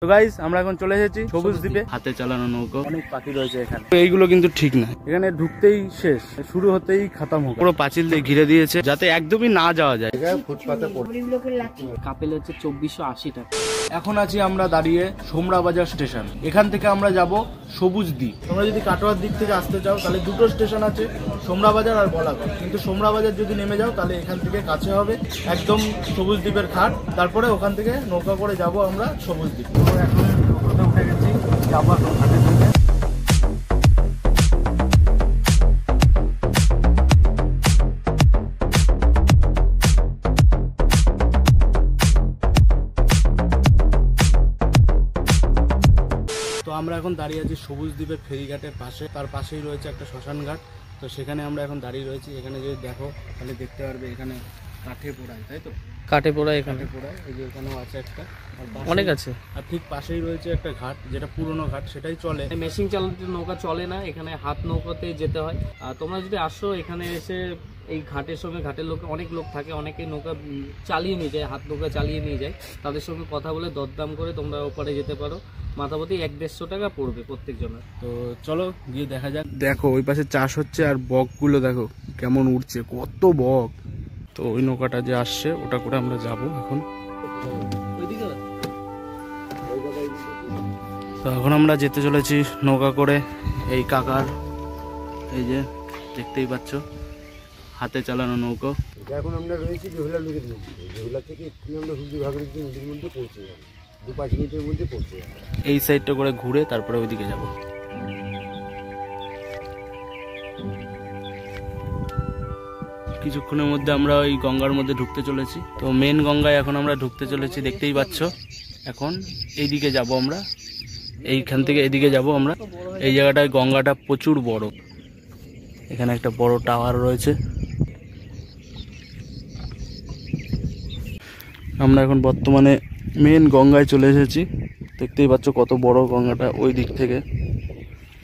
তো গাইস আমরা এখন চলে এসেছি সবুজ দ্বীপে। হাতে চালানো নৌকো, অনেক পাখি রয়েছে এখানে। এইগুলো কিন্তু ঠিক না, এখানে ঢুকতেই শেষ, শুরু হতেই খতম হোক। পুরো পাঁচিল দিয়ে ঘিরে দিয়েছে যাতে একদমই না যাওয়া যায়। ফুটপাতে কাপেল হচ্ছে 2480 টাকা। এখন আছি আমরা দাঁড়িয়ে সোমরা বাজার স্টেশন। এখান থেকে আমরা যাব সবুজ দ্বীপ। তোমরা যদি কাটোয়ার দিক থেকে আসতে চাও তাহলে দুটো স্টেশন আছে, সোমরা বাজার আর বলাগড়। কিন্তু সোমরা বাজার যদি নেমে যাও তাহলে এখান থেকে কাছে হবে একদম সবুজ দ্বীপের ঘাট। তারপরে ওখান থেকে নৌকা করে যাব আমরা সবুজ দ্বীপ। এখন নৌকাতে উঠে গেছি, যাবো এখন ঘাটের দিকে। তো আমরা এখন দাঁড়িয়ে আছি সবুজ দ্বীপের ফেরিঘাটের পাশে। তার পাশেই রয়েছে একটা শ্মশান ঘাট। তো সেখানে আমরা এখন দাঁড়িয়ে রয়েছি। এখানে যদি দেখো তাহলে দেখতে পারবে এখানে কাঠে পোড়ায়, তাই তো? কাঠে পোড়ায়, এখানে পোড়ায়। এই যে এখানেও আছে একটা, অনেক আছে। আর ঠিক পাশেই রয়েছে একটা ঘাট, যেটা পুরনো ঘাট, সেটাই চলে। মেশিন চালিত নৌকা চলে না, এখানে হাত নৌকাতে যেতে হয়। আর তোমরা যদি আসো এখানে এসে এই ঘাটের সঙ্গে, ঘাটের লোক অনেক লোক থাকে, অনেকে নৌকা চালিয়ে নিয়ে যায়, হাত নৌকা চালিয়ে নিয়ে যায়। তাদের সঙ্গে কথা বলে দরদাম করে তোমরা ওপারে যেতে পারো। মাথাপতি 1-150 টাকা পড়বে প্রত্যেক জনের। তো চলো গিয়ে দেখা যাক। দেখো ওই পাশে চাষ হচ্ছে, আর বকগুলো দেখো কেমন উঠছে, কত বক। তো ওই নৌকাটা যে আসছে ওটা করে আমরা যাব এখন। তো এখন আমরা যেতে চলেছি নৌকা করে। এই কাকার, এই যে দেখতেই পাচ্ছ, হাতে চালানো নৌকো। এখন আমরা রয়েছি বেহুলা নদীর মধ্যে। বেহুলা থেকে একটু আমরা হুগলি ভাগীরথী নদীর মধ্যে পৌঁছে যাব, 2-5 মিনিটের মধ্যে পৌঁছে যাব। এই সাইডটা করে ঘুরে তারপরে ওইদিকে যাব। কিছুক্ষণের মধ্যে আমরা ওই গঙ্গার মধ্যে ঢুকতে চলেছি। তো মেন গঙ্গায় এখন আমরা ঢুকতে চলেছি, দেখতেই পাচ্ছ। এখন এইদিকে যাব আমরা, এইখান থেকে এদিকে যাব আমরা। এই জায়গাটায় গঙ্গাটা প্রচুর বড়। এখানে একটা বড় টাওয়ার রয়েছে। আমরা এখন বর্তমানে মেন গঙ্গায় চলে এসেছি। দেখতেই পাচ্ছ কত বড় গঙ্গাটা, ওই দিক থেকে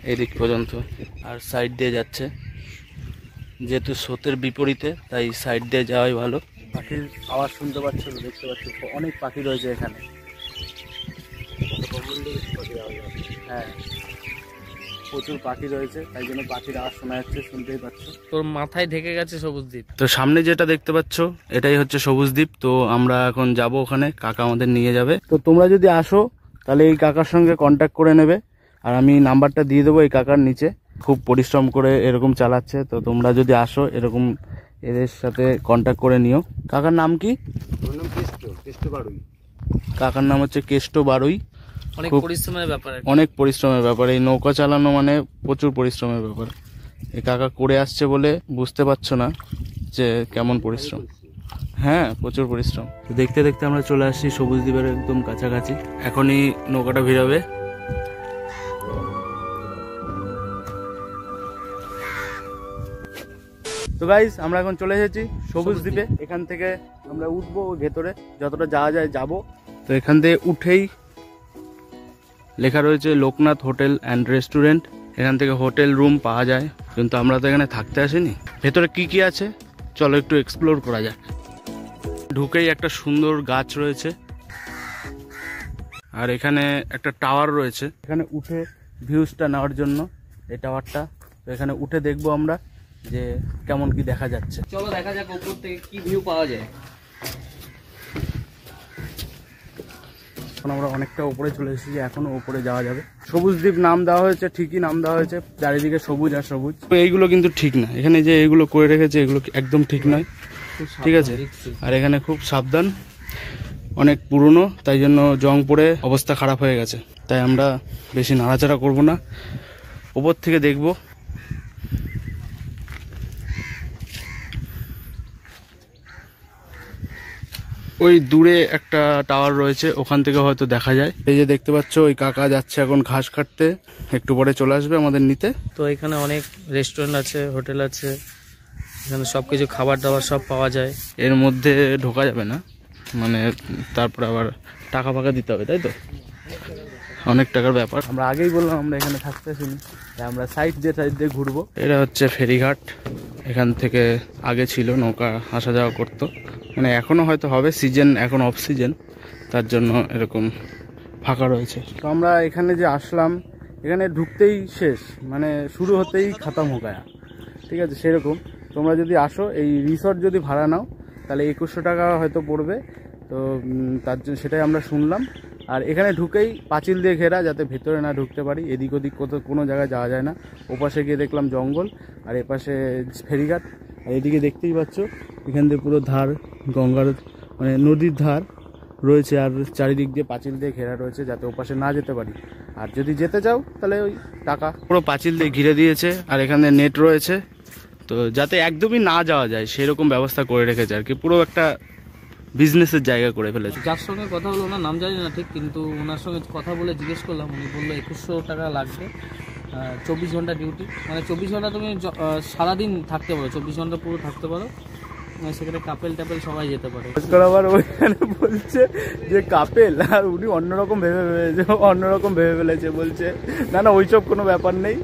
এই দিক পর্যন্ত। আর সাইড দিয়ে যাচ্ছে, যেহেতু স্রোতের বিপরীতে, তাই সাইড দিয়ে যাওয়াই ভালো। পাখির আওয়াজ শুনতে পাচ্ছ, দেখতে পাচ্ছ অনেক পাখি রয়েছে এখানে। হ্যাঁ, প্রচুর পাখি রয়েছে, তাই জন্য পাখির আওয়াজ শোনা যাচ্ছে, শুনতেই পাচ্ছ। তোর মাথায় ঢেকে গেছে সবুজ দ্বীপ। তো সামনে যেটা দেখতে পাচ্ছ এটাই হচ্ছে সবুজ দ্বীপ। তো আমরা এখন যাব ওখানে, কাকা আমাদের নিয়ে যাবে। তো তোমরা যদি আসো তাহলে এই কাকার সঙ্গে কন্ট্যাক্ট করে নেবে, আর আমি নাম্বারটা দিয়ে দেবো এই কাকার নিচে। খুব পরিশ্রম করে এরকম চালাচ্ছে। তো তোমরা যদি আসো এরকম এদের সাথে কন্ট্যাক্ট করে নিও। কাকার নাম কি? কেষ্ট বাড়ুই। কাকার নাম হচ্ছে কেষ্ট বাড়ুই। অনেক পরিশ্রমের ব্যাপার, অনেক পরিশ্রমের ব্যাপার। এই নৌকা চালানো মানে প্রচুর পরিশ্রমের ব্যাপার। এই কাকা করে আসছে বলে বুঝতে পারছো না যে কেমন পরিশ্রম। হ্যাঁ, প্রচুর পরিশ্রম। দেখতে দেখতে আমরা চলে আসছি সবুজ দ্বীপের একদম কাছাকাছি। এখনই নৌকাটা ভিড়াবে। তো গাইস আমরা এখন চলে এসেছি সবুজ দ্বীপে। এখান থেকে আমরা উঠবো ভেতরে, যতটা যাওয়া যায় যাব। তো এখান থেকে উঠেই লেখা রয়েছে লোকনাথ হোটেল অ্যান্ড রেস্টুরেন্ট। এখান থেকে হোটেল রুম পাওয়া যায়, কিন্তু আমরা তো এখানে থাকতে আসিনি। ভেতরে কি কি আছে চলো একটু এক্সপ্লোর করা যাক। ঢুকেই একটা সুন্দর গাছ রয়েছে, আর এখানে একটা টাওয়ার রয়েছে। এখানে উঠে ভিউজটা নেওয়ার জন্য এই টাওয়ারটা। তো এখানে উঠে দেখবো আমরা যে কেমন কি দেখা যাচ্ছে। চলো দেখা যাক উপর থেকে কি ভিউ পাওয়া যায়। এখন আমরা অনেকটা উপরে চলে এসেছি, এখনো উপরে যাওয়া যাবে। সবুজ দ্বীপ নাম দেওয়া হয়েছে, ঠিকই নাম দেওয়া হয়েছে, চারিদিকে সবুজ আর সবুজ। এইগুলো কিন্তু ঠিক না, এখানে যে এইগুলো করে রেখেছে এগুলো একদম ঠিক নয়, ঠিক আছে? আর এখানে খুব সাবধান, অনেক পুরনো, তাই জন্য জং পড়ে অবস্থা খারাপ হয়ে গেছে। তাই আমরা বেশি নাড়াচাড়া করব না, উপর থেকে দেখব। ওই দূরে একটা টাওয়ার রয়েছে, ওখান থেকে হয়তো দেখা যায়। এই যে দেখতে পাচ্ছ ওই কাকা যাচ্ছে এখন ঘাস কাটতে, একটু পরে চলে আসবে আমাদের নিতে। তো এখানে অনেক রেস্টুরেন্ট আছে, হোটেল আছে, এখানে সবকিছু খাবার দাবার সব পাওয়া যায়। এর মধ্যে ঢোকা যাবে না, মানে তারপর আবার টাকা ফাকা দিতে হবে, তাই তো? অনেক টাকার ব্যাপার। আমরা আগেই বললাম আমরা এখানে থাকতে আসিনি, তাই আমরা সাইড দিয়ে ঘুরবো। এটা হচ্ছে ফেরিঘাট। এখান থেকে আগে ছিল নৌকা আসা যাওয়া করতো, মানে এখনো হয়তো হবে, সিজন এখন অফ সিজন, তার জন্য এরকম ফাঁকা রয়েছে। তো আমরা এখানে যে আসলাম, এখানে ঢুকতেই শেষ, মানে শুরু হতেই খাতাম হো গায়া, ঠিক আছে। সেরকম তোমরা যদি আসো, এই রিসর্ট যদি ভাড়া নাও তাহলে 2100 টাকা হয়তো পড়বে। তো তার জন্য সেটাই আমরা শুনলাম। আর এখানে ঢুকেই পাঁচিল দিয়ে ঘেরা, যাতে ভেতরে না ঢুকতে পারি। এদিক ওদিক কোনো জায়গায় যাওয়া যায় না। ওপাশে গিয়ে দেখলাম জঙ্গল, আর এপাশে ফেরিঘাট। আর এদিকে দেখতেই পাচ্ছ এখান দিয়ে পুরো ধার, গঙ্গার মানে নদীর ধার রয়েছে, আর চারিদিক দিয়ে পাঁচিল দিয়ে ঘেরা রয়েছে, যাতে ওপাশে না যেতে পারি। আর যদি যেতে চাও তাহলে ওই টাকা। পুরো পাঁচিল দিয়ে ঘিরে দিয়েছে, আর এখানে নেট রয়েছে, তো যাতে একদমই না যাওয়া যায় সেরকম ব্যবস্থা করে রেখেছে আর কি। পুরো একটা বিজনেসের জায়গা করে ফেলেছে। যার সঙ্গে কথা হলো, ওনার নাম জানি না ঠিক, কিন্তু ওনার সঙ্গে কথা বলে জিজ্ঞেস করলাম, উনি বললো 2100 টাকা লাগবে, 24 ঘন্টা ডিউটি, মানে 24 ঘন্টা তুমি সারাদিন থাকতে পারো, 24 ঘন্টা পুরো থাকতে পারো। সেখানে কাপেল টাপেল সবাই যেতে পারে। আবার ওইখানে বলছে যে কাপেল, আর উনি অন্যরকম ভেবে ফেলেছে, বলছে না না ওইসব কোনো ব্যাপার নেই,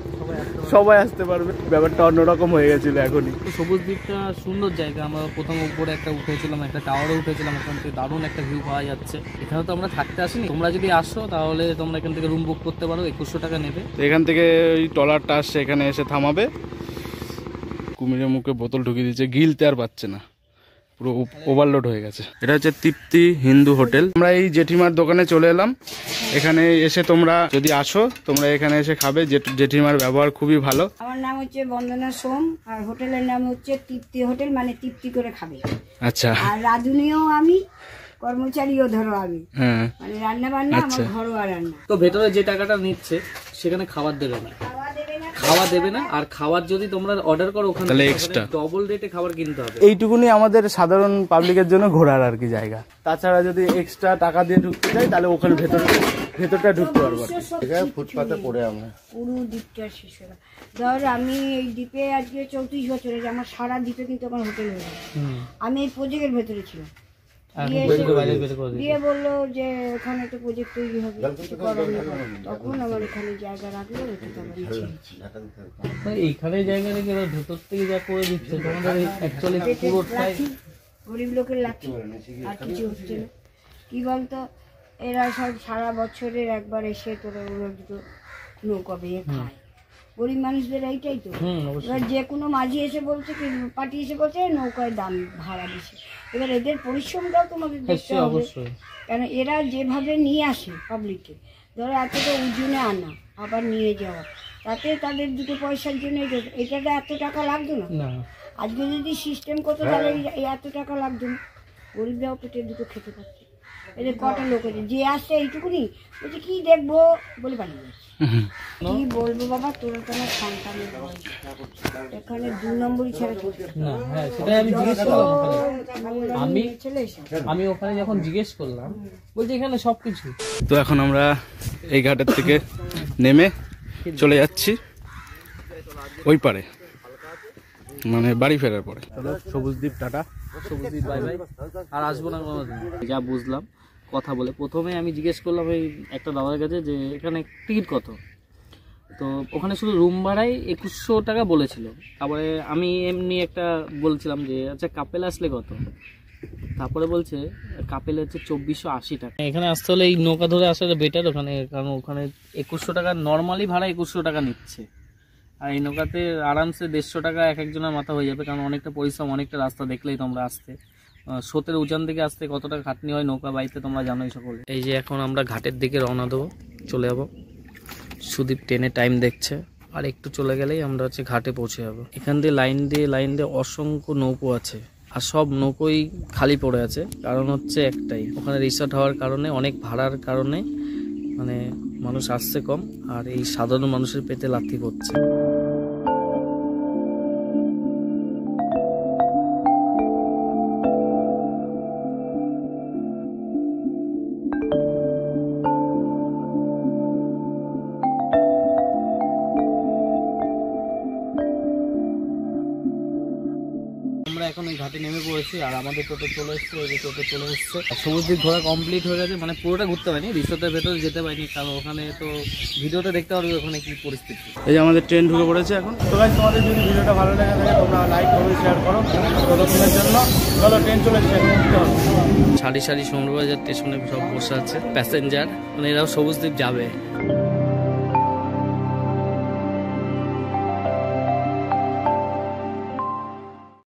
সবাই আসতে পারবে। ব্যাপারটা অন্যরকম হয়ে গেছিল এখনই। সবুজ দ্বীপটা সুন্দর জায়গা। আমরা প্রথম উপরে একটা উঠেছিলাম, একটা টাওয়ারে উঠেছিলাম, ওখান থেকে দারুণ একটা ভিউ পাওয়া যাচ্ছে। এখানে তো আমরা থাকতে আসিনি, তোমরা যদি আসো তাহলে তোমরা এখান থেকে রুম বুক করতে পারো, 2100 টাকা নেবে। এখান থেকে ওই ট্রলারটা আসছে, এখানে এসে থামাবে। কুমিরের মুখে বোতল ঢুকিয়ে দিচ্ছে, গিলতে আর পাচ্ছে না, পুরো ওভারলোড হয়ে গেছে। এটা হচ্ছে তৃপ্তি হিন্দু হোটেল। আমরা এই জেঠিমার দোকানে চলে এলাম। এখানে এসে তোমরা যদি আসো, তোমরা এখানে এসে খাবে। জেঠিমার ব্যবহার খুবই ভালো। আমার নাম হচ্ছে বন্দনা সোম, আর হোটেলের নাম হচ্ছে তৃপ্তি হোটেল, মানে তৃপ্তি করে খাবে। আচ্ছা। আর রাঁধুনিও আমি, কর্মচারীও ধরো আমি, হ্যাঁ, মানে রান্না বান্না আমার ঘরোয়া রান্না। তো ভেতরে যে টাকাটা নিচ্ছে সেখানে খাবার দেবে না, খাওয়া দেবে না। আর খাবার যদি তোমরা অর্ডার করো ওখানে তাহলে এক্সট্রা ডবল রেটে খাবার কিনতে হবে। এইটুকুনি আমাদের সাধারণ পাবলিকের জন্য ঘোরার আর কি জায়গা। তাছাড়া যদি এক্সট্রা টাকা দিয়ে ঢুকতে চাই তাহলে ওখানে ভেতরটা ঢুকতে পারবো। ফুটপাতে পড়ে আমরা পুরো দ্বীপটা শেষ হয়ে গেল। ধর আমি এই দ্বীপে আজকে 34 বছরের, আমার সারা দ্বীপে কিন্তু আমার হোটেল হয়ে গেল। আমি এই প্রজেক্টের ভেতরে ছিলাম, দিয়ে বললো যে এখানে তো প্রজেক্ট তৈরি হবে, কিছু করার নেই। তখন আমার এখানে জায়গা রাখলো, এইখানে জায়গা রেখে ভেতর থেকে যা করে দিচ্ছে তোমাদের অ্যাকচুয়ালি পুরোটাই গরিব লোকের লাঠি, আর কিছু হচ্ছে না। কি বলতো, এরা সব সারা বছরের একবার এসে তোরা ওরা দুটো নৌকা বেয়ে খায়। গরিব মানুষদের এইটাই তো। এবার যে কোনো মাঝি এসে বলছে, কি পার্টি এসে বলছে নৌকায় দাম ভাড়া বেশি। এবার এদের পরিশ্রমটাও তোমাদের দেখতে হবে, কেন এরা যেভাবে নিয়ে আসে পাবলিককে, ধরো এতটা ওজনে আনা আবার নিয়ে যাওয়া, তাতে তাদের দুটো পয়সার জন্য এটাতে এত টাকা লাগতো না। আজকে যদি সিস্টেম করতো তাহলে এই এত টাকা লাগতো না, গরিবরাও পেটে দুটো খেতে পারতো। এদের কটা লোক আছে, যে আসছে এইটুকুনি বলছে কি দেখবো বলে পালিয়ে যাচ্ছে। কি বলবো বাবা, তোরা তো আমার সন্তানের বয়স, এখানে 2 নম্বরই ছেড়ে আমি ওখানে যখন জিজ্ঞেস করলাম, বলছি এখানে সবকিছু। তো এখন আমরা এই ঘাটের থেকে নেমে চলে যাচ্ছি ওই পারে, মানে বাড়ি ফেরার পরে। সবুজ দ্বীপ টাটা, সবুজ দ্বীপ বাই বাই, আর আসবো না কোনোদিন। যা বুঝলাম কথা বলে, প্রথমে আমি জিজ্ঞেস করলাম এই একটা দাদার কাছে যে এখানে টিকিট কত, তো ওখানে শুধু রুম ভাড়াই 2100 টাকা বলেছিল। তারপরে আমি এমনি একটা বলছিলাম যে আচ্ছা কাপেল আসলে কত, তারপরে বলছে কাপেল হচ্ছে 2480 টাকা। এখানে আসতে হলে এই নৌকা ধরে আসাটা বেটার ওখানে, কারণ ওখানে 2100 টাকা নর্মালি ভাড়া 2100 টাকা নিচ্ছে। আর এই নৌকাতে আরামসে 150 টাকা এক একজনের মাথা হয়ে যাবে, কারণ অনেকটা পরিশ্রম, অনেকটা রাস্তা দেখলেই তোমরা আসতে স্রোতের উজান থেকে আসতে কতটা খাটনি হয় নৌকা বাইতে তোমরা জানোই সকলে। এই যে এখন আমরা ঘাটের দিকে রওনা দেবো, চলে যাবো। সুদীপ ট্রেনে টাইম দেখছে, আর একটু চলে গেলেই আমরা হচ্ছে ঘাটে পৌঁছে যাবো। এখান দিয়ে লাইন দিয়ে অসংখ্য নৌকো আছে, আর সব নৌকোই খালি পড়ে আছে। কারণ হচ্ছে একটাই, ওখানে রিসর্ট হওয়ার কারণে, অনেক ভাড়ার কারণে মানে মানুষ আসছে কম, আর এই সাধারণ মানুষের পেতে লাথি পড়ছে। আমরা এখন আমি ঘাটে নেমে পড়েছি আর আমাদের টোটো চলে এসছে, ওই যে টোটো চলে এসছে। সবুজদ্বীপ ঘোরা কমপ্লিট হয়ে গেছে, মানে পুরোটা ঘুরতে পারিনি, রিসোর্টের ভেতরে যেতে পারিনি, কারণ ওখানে তো ভিডিওতে দেখতে পারবে ওখানে কি পরিস্থিতি। এই যে আমাদের ট্রেন ঢুকে পড়েছে এখন। তো গাইস, তোমাদের যদি ভিডিওটা ভালো লেগে থাকে তোমরা লাইক কমেন্ট শেয়ার করো ততক্ষণের জন্য। চলো, ট্রেন চলে এসেছে, উঠতে হবে। সারি সারি সমুদ্রবাজার স্টেশনে সব বসে আছে প্যাসেঞ্জার, মানে এরাও সবুজদ্বীপ যাবে।